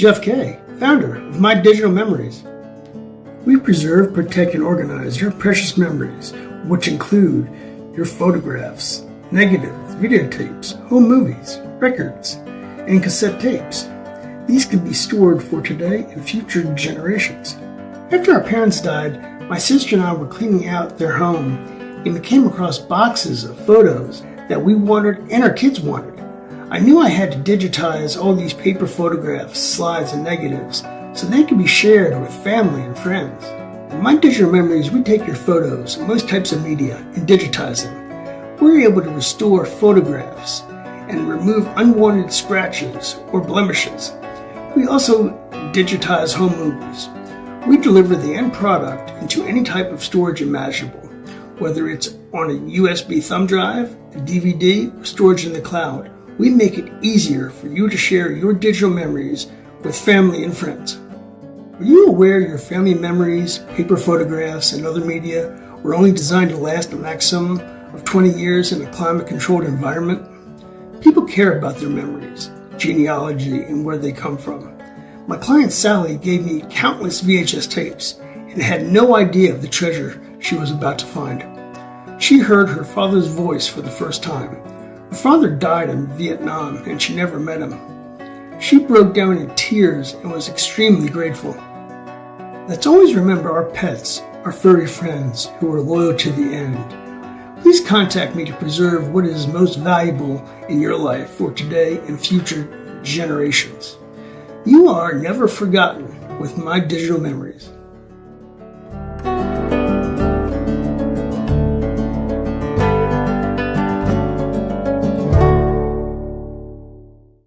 Jeff Kay, founder of My Digital Memories. We preserve, protect, and organize your precious memories, which include your photographs, negatives, videotapes, home movies, records, and cassette tapes. These can be stored for today and future generations. After our parents died, my sister and I were cleaning out their home and we came across boxes of photos that we wanted and our kids wanted. I knew I had to digitize all these paper photographs, slides, and negatives so they could be shared with family and friends. In My Digital Memories, we take your photos and most types of media and digitize them. We're able to restore photographs and remove unwanted scratches or blemishes. We also digitize home movies. We deliver the end product into any type of storage imaginable, whether it's on a USB thumb drive, a DVD, or storage in the cloud. We make it easier for you to share your digital memories with family and friends. Were you aware your family memories, paper photographs, and other media were only designed to last a maximum of 20 years in a climate-controlled environment? People care about their memories, genealogy, and where they come from. My client Sally gave me countless VHS tapes and had no idea of the treasure she was about to find. She heard her father's voice for the first time. Her father died in Vietnam and she never met him. She broke down in tears and was extremely grateful. Let's always remember our pets, our furry friends who are loyal to the end. Please contact me to preserve what is most valuable in your life for today and future generations. You are never forgotten with My Digital Memories.